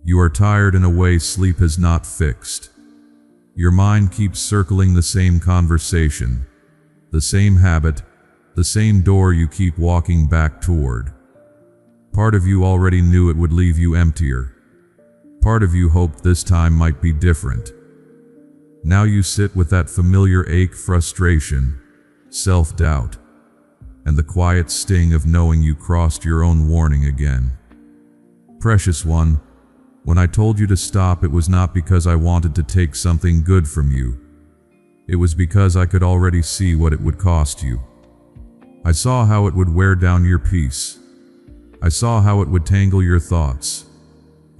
You are tired in a way sleep has not fixed. Your mind keeps circling the same conversation, the same habit, the same door you keep walking back toward. Part of you already knew it would leave you emptier. Part of you hoped this time might be different. Now you sit with that familiar ache, frustration, self-doubt, and the quiet sting of knowing you crossed your own warning again. Precious one, when I told you to stop, it was not because I wanted to take something good from you. It was because I could already see what it would cost you. I saw how it would wear down your peace. I saw how it would tangle your thoughts.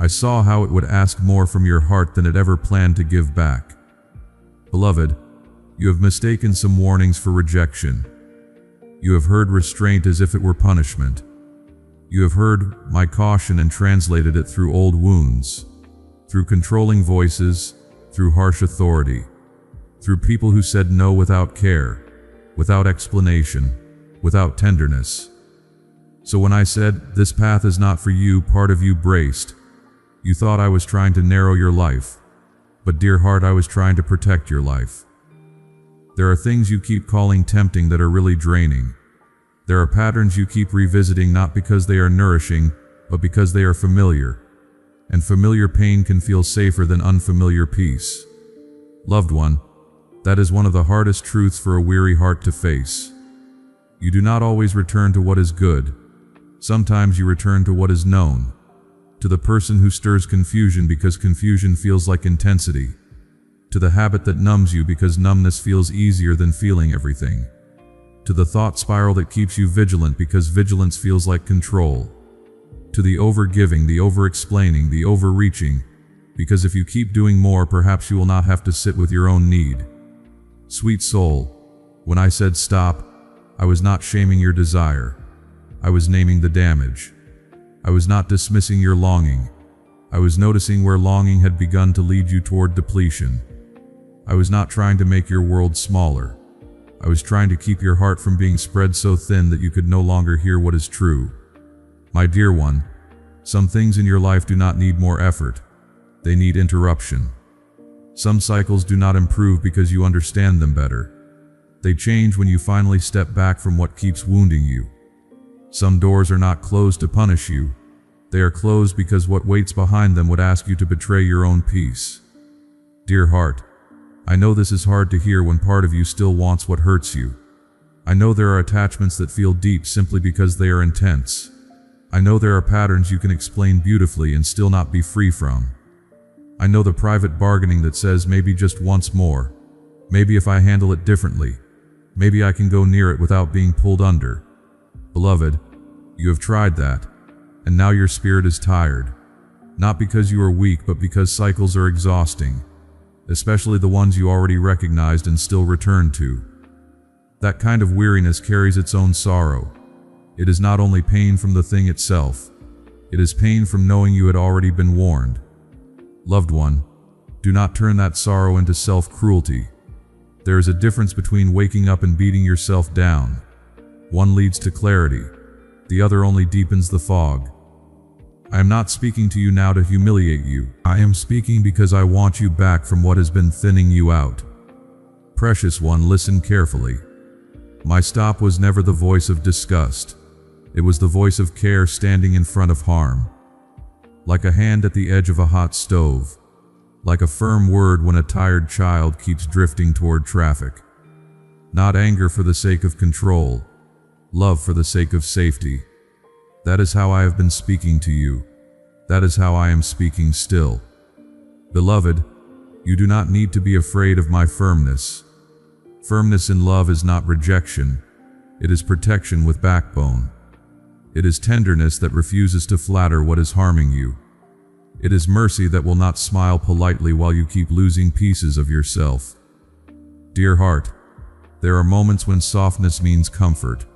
I saw how it would ask more from your heart than it ever planned to give back. Beloved, you have mistaken some warnings for rejection. You have heard restraint as if it were punishment. You have heard my caution and translated it through old wounds, through controlling voices, through harsh authority, through people who said no without care, without explanation, without tenderness. So when I said, "This path is not for you," part of you braced. You thought I was trying to narrow your life, but dear heart, I was trying to protect your life. There are things you keep calling tempting that are really draining. There are patterns you keep revisiting not because they are nourishing, but because they are familiar. And familiar pain can feel safer than unfamiliar peace. Loved one, that is one of the hardest truths for a weary heart to face. You do not always return to what is good. Sometimes you return to what is known, to the person who stirs confusion because confusion feels like intensity, to the habit that numbs you because numbness feels easier than feeling everything, to the thought spiral that keeps you vigilant because vigilance feels like control, to the over-giving, the over-explaining, the overreaching, because if you keep doing more, perhaps you will not have to sit with your own need. Sweet soul, when I said stop, I was not shaming your desire. I was naming the damage. I was not dismissing your longing. I was noticing where longing had begun to lead you toward depletion. I was not trying to make your world smaller. I was trying to keep your heart from being spread so thin that you could no longer hear what is true. My dear one, some things in your life do not need more effort. They need interruption. Some cycles do not improve because you understand them better. They change when you finally step back from what keeps wounding you. Some doors are not closed to punish you. They are closed because what waits behind them would ask you to betray your own peace. Dear heart, I know this is hard to hear when part of you still wants what hurts you. I know there are attachments that feel deep simply because they are intense. I know there are patterns you can explain beautifully and still not be free from. I know the private bargaining that says maybe just once more. Maybe if I handle it differently. Maybe I can go near it without being pulled under. Beloved, you have tried that, and now your spirit is tired. Not because you are weak, but because cycles are exhausting, especially the ones you already recognized and still return to. That kind of weariness carries its own sorrow. It is not only pain from the thing itself, it is pain from knowing you had already been warned. Loved one, do not turn that sorrow into self-cruelty. There is a difference between waking up and beating yourself down. One leads to clarity, the other only deepens the fog. I am not speaking to you now to humiliate you. I am speaking because I want you back from what has been thinning you out. Precious one, listen carefully. My stop was never the voice of disgust. It was the voice of care standing in front of harm. Like a hand at the edge of a hot stove. Like a firm word when a tired child keeps drifting toward traffic. Not anger for the sake of control. Love for the sake of safety. That is how I have been speaking to you. That is how I am speaking still. Beloved, you do not need to be afraid of my firmness. Firmness in love is not rejection. It is protection with backbone. It is tenderness that refuses to flatter what is harming you. It is mercy that will not smile politely while you keep losing pieces of yourself. Dear heart, there are moments when softness means comfort.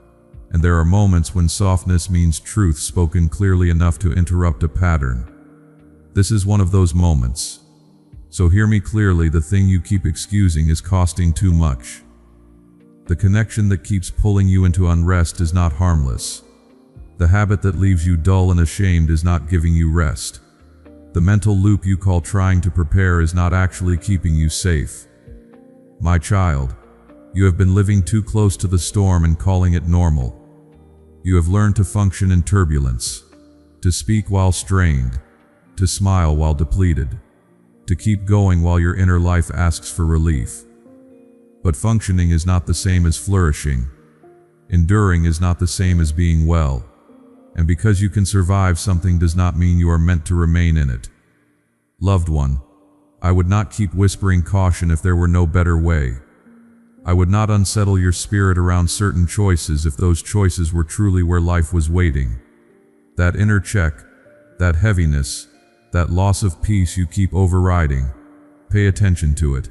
And there are moments when softness means truth spoken clearly enough to interrupt a pattern. This is one of those moments. So hear me clearly, the thing you keep excusing is costing too much. The connection that keeps pulling you into unrest is not harmless. The habit that leaves you dull and ashamed is not giving you rest. The mental loop you call trying to prepare is not actually keeping you safe. My child, you have been living too close to the storm and calling it normal. You have learned to function in turbulence, to speak while strained, to smile while depleted, to keep going while your inner life asks for relief. But functioning is not the same as flourishing. Enduring is not the same as being well. And because you can survive something does not mean you are meant to remain in it. Loved one, I would not keep whispering caution if there were no better way. I would not unsettle your spirit around certain choices if those choices were truly where life was waiting. That inner check, that heaviness, that loss of peace you keep overriding, pay attention to it.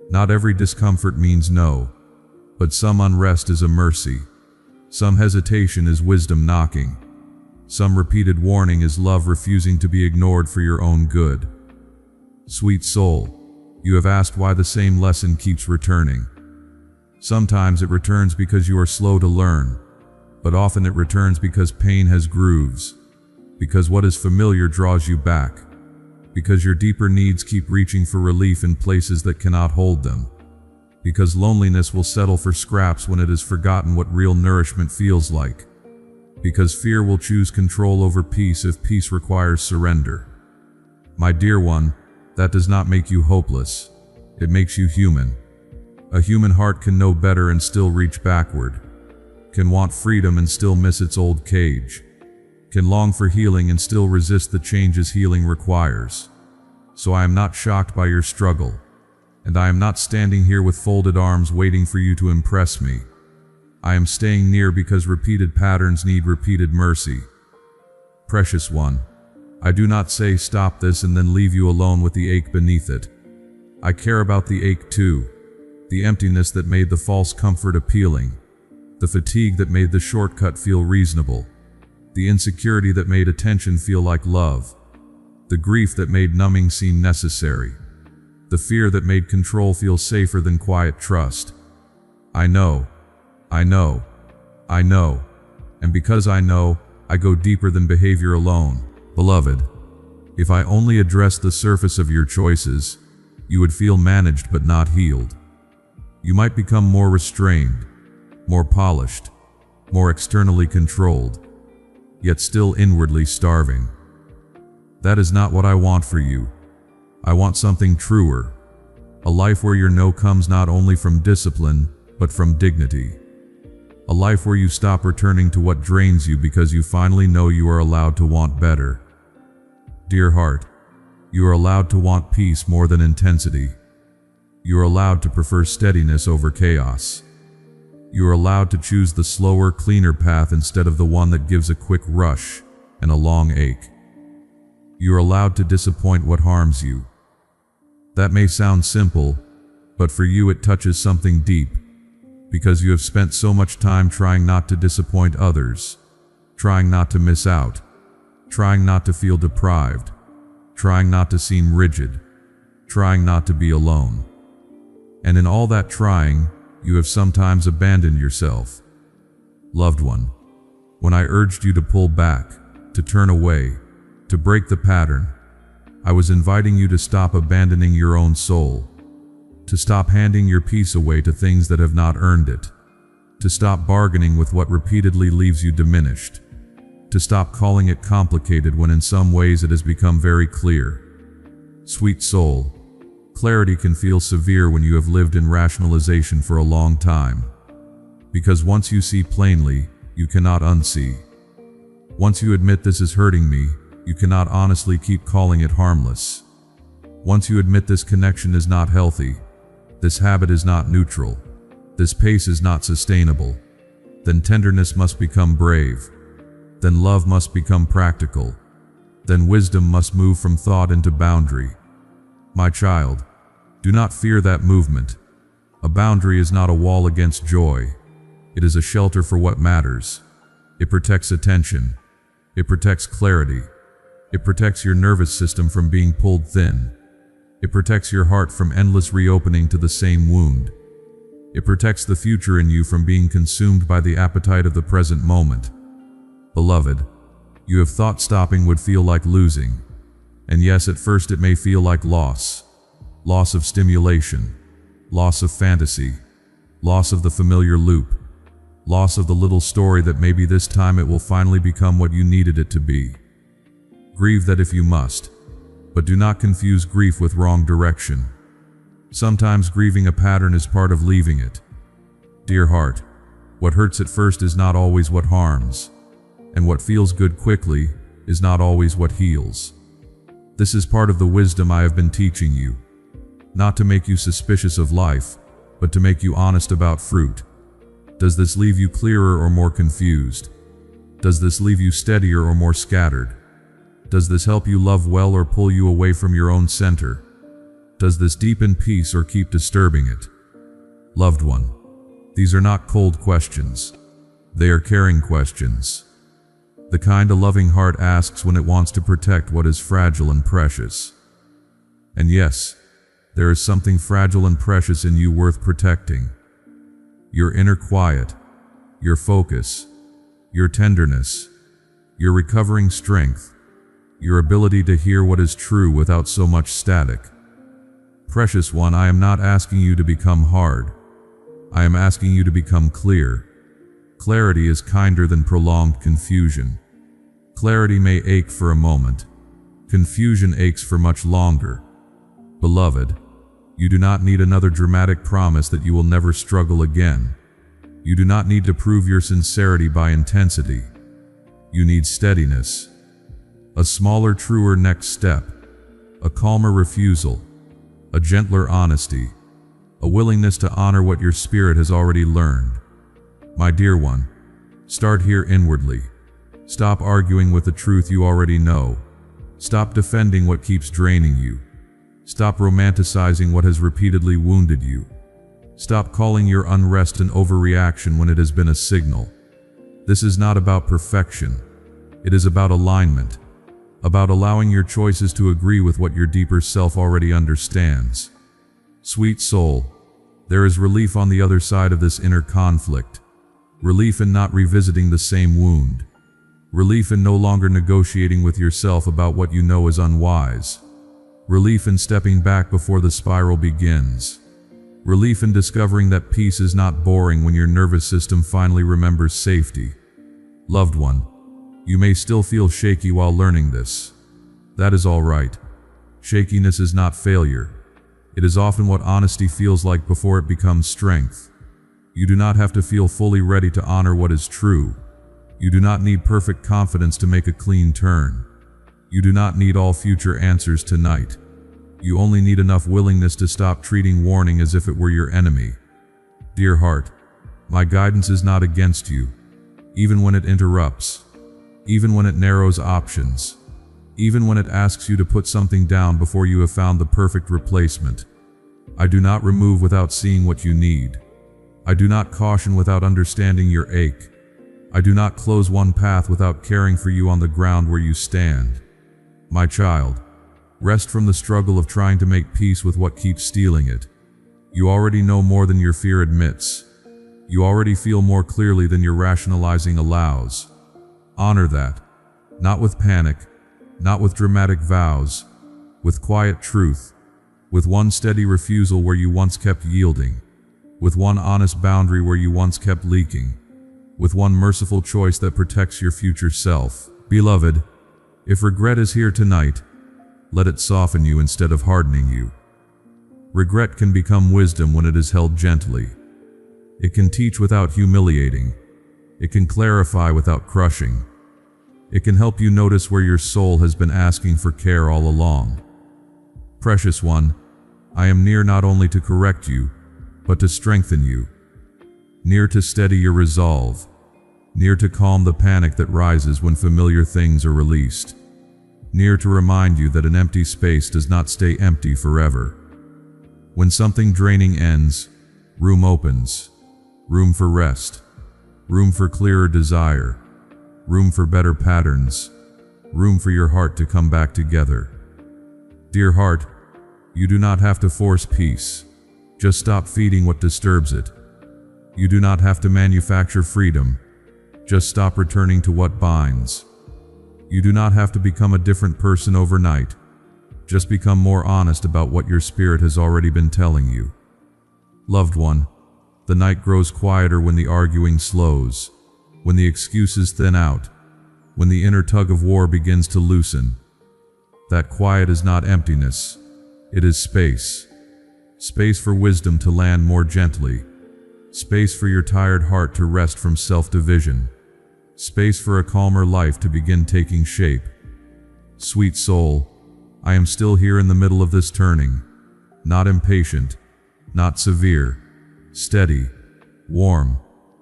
Not every discomfort means no, but some unrest is a mercy. Some hesitation is wisdom knocking. Some repeated warning is love refusing to be ignored for your own good. Sweet soul, you have asked why the same lesson keeps returning. Sometimes it returns because you are slow to learn, but often it returns because pain has grooves, because what is familiar draws you back, because your deeper needs keep reaching for relief in places that cannot hold them, because loneliness will settle for scraps when it has forgotten what real nourishment feels like, because fear will choose control over peace if peace requires surrender. My dear one, that does not make you hopeless. It makes you human. A human heart can know better and still reach backward, can want freedom and still miss its old cage, can long for healing and still resist the changes healing requires. So I am not shocked by your struggle. And I am not standing here with folded arms waiting for you to impress me. I am staying near because repeated patterns need repeated mercy. Precious one, I do not say stop this and then leave you alone with the ache beneath it. I care about the ache too, the emptiness that made the false comfort appealing, the fatigue that made the shortcut feel reasonable, the insecurity that made attention feel like love, the grief that made numbing seem necessary, the fear that made control feel safer than quiet trust. I know, and because I know, I go deeper than behavior alone. Beloved, if I only addressed the surface of your choices, you would feel managed but not healed. You might become more restrained, more polished, more externally controlled, yet still inwardly starving. That is not what I want for you. I want something truer, a life where your no comes not only from discipline, but from dignity. A life where you stop returning to what drains you because you finally know you are allowed to want better. Dear heart, you are allowed to want peace more than intensity. You are allowed to prefer steadiness over chaos. You are allowed to choose the slower, cleaner path instead of the one that gives a quick rush and a long ache. You are allowed to disappoint what harms you. That may sound simple, but for you it touches something deep, because you have spent so much time trying not to disappoint others, trying not to miss out, trying not to feel deprived, trying not to seem rigid, trying not to be alone. And in all that trying, you have sometimes abandoned yourself. Loved one, when I urged you to pull back, to turn away, to break the pattern, I was inviting you to stop abandoning your own soul, to stop handing your peace away to things that have not earned it, to stop bargaining with what repeatedly leaves you diminished, to stop calling it complicated when in some ways it has become very clear. Sweet soul, clarity can feel severe when you have lived in rationalization for a long time, because once you see plainly, you cannot unsee. Once you admit this is hurting me, you cannot honestly keep calling it harmless. Once you admit this connection is not healthy, this habit is not neutral, this pace is not sustainable, then tenderness must become brave, then love must become practical, then wisdom must move from thought into boundary. My child, do not fear that movement. A boundary is not a wall against joy. It is a shelter for what matters. It protects attention. It protects clarity. It protects your nervous system from being pulled thin. It protects your heart from endless reopening to the same wound. It protects the future in you from being consumed by the appetite of the present moment. Beloved, you have thought stopping would feel like losing. And yes, at first it may feel like loss. Loss of stimulation. Loss of fantasy. Loss of the familiar loop. Loss of the little story that maybe this time it will finally become what you needed it to be. Grieve that if you must, but do not confuse grief with wrong direction. Sometimes grieving a pattern is part of leaving it. Dear heart, what hurts at first is not always what harms, and what feels good quickly is not always what heals. This is part of the wisdom I have been teaching you, not to make you suspicious of life, but to make you honest about fruit. Does this leave you clearer or more confused? Does this leave you steadier or more scattered? Does this help you love well or pull you away from your own center? Does this deepen peace or keep disturbing it? Loved one, these are not cold questions. They are caring questions. The kind a loving heart asks when it wants to protect what is fragile and precious. And yes, there is something fragile and precious in you worth protecting. Your inner quiet, your focus, your tenderness, your recovering strength, your ability to hear what is true without so much static. Precious one, I am not asking you to become hard. I am asking you to become clear. Clarity is kinder than prolonged confusion. Clarity may ache for a moment. Confusion aches for much longer. Beloved, you do not need another dramatic promise that you will never struggle again. You do not need to prove your sincerity by intensity. You need steadiness. A smaller, truer next step. A calmer refusal. A gentler honesty. A willingness to honor what your spirit has already learned. My dear one, start here inwardly. Stop arguing with the truth you already know. Stop defending what keeps draining you. Stop romanticizing what has repeatedly wounded you. Stop calling your unrest an overreaction when it has been a signal. This is not about perfection. It is about alignment. About allowing your choices to agree with what your deeper self already understands. Sweet soul, there is relief on the other side of this inner conflict. Relief in not revisiting the same wound. Relief in no longer negotiating with yourself about what you know is unwise. Relief in stepping back before the spiral begins. Relief in discovering that peace is not boring when your nervous system finally remembers safety. Loved one, you may still feel shaky while learning this. That is all right. Shakiness is not failure. It is often what honesty feels like before it becomes strength. You do not have to feel fully ready to honor what is true. You do not need perfect confidence to make a clean turn. You do not need all future answers tonight. You only need enough willingness to stop treating warning as if it were your enemy. Dear heart, my guidance is not against you, even when it interrupts, even when it narrows options, even when it asks you to put something down before you have found the perfect replacement. I do not remove without seeing what you need. I do not caution without understanding your ache. I do not close one path without caring for you on the ground where you stand. My child, rest from the struggle of trying to make peace with what keeps stealing it. You already know more than your fear admits. You already feel more clearly than your rationalizing allows. Honor that, not with panic, not with dramatic vows, with quiet truth, with one steady refusal where you once kept yielding, with one honest boundary where you once kept leaking, with one merciful choice that protects your future self. Beloved, if regret is here tonight, let it soften you instead of hardening you. Regret can become wisdom when it is held gently. It can teach without humiliating. It can clarify without crushing. It can help you notice where your soul has been asking for care all along. Precious one, I am near not only to correct you, but to strengthen you. Near to steady your resolve. Near to calm the panic that rises when familiar things are released. Near to remind you that an empty space does not stay empty forever. When something draining ends, room opens. Room for rest. Room for clearer desire. Room for better patterns. Room for your heart to come back together. Dear heart, you do not have to force peace. Just stop feeding what disturbs it. You do not have to manufacture freedom. Just stop returning to what binds. You do not have to become a different person overnight. Just become more honest about what your spirit has already been telling you. Loved one, the night grows quieter when the arguing slows, when the excuses thin out, when the inner tug of war begins to loosen. That quiet is not emptiness, it is space. Space for wisdom to land more gently. Space for your tired heart to rest from self-division. Space for a calmer life to begin taking shape. Sweet soul, I am still here in the middle of this turning. Not impatient, not severe. Steady, warm,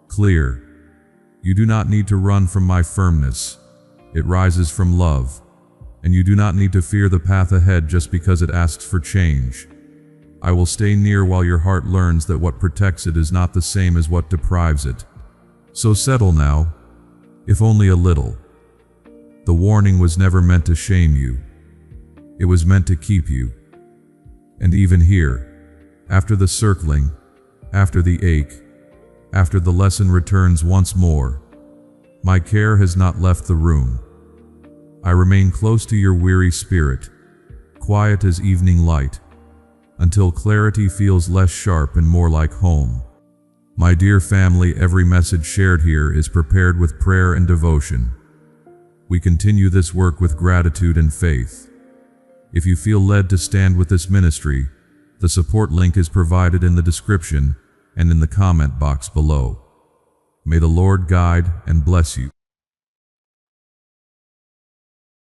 clear. You do not need to run from my firmness. It rises from love. And you do not need to fear the path ahead just because it asks for change. I will stay near while your heart learns that what protects it is not the same as what deprives it. So settle now, if only a little. The warning was never meant to shame you. It was meant to keep you. And even here, after the circling, after the ache, after the lesson returns once more, my care has not left the room. I remain close to your weary spirit, quiet as evening light, until clarity feels less sharp and more like home. My dear family, every message shared here is prepared with prayer and devotion. We continue this work with gratitude and faith. If you feel led to stand with this ministry, the support link is provided in the description and in the comment box below. May the Lord guide and bless you.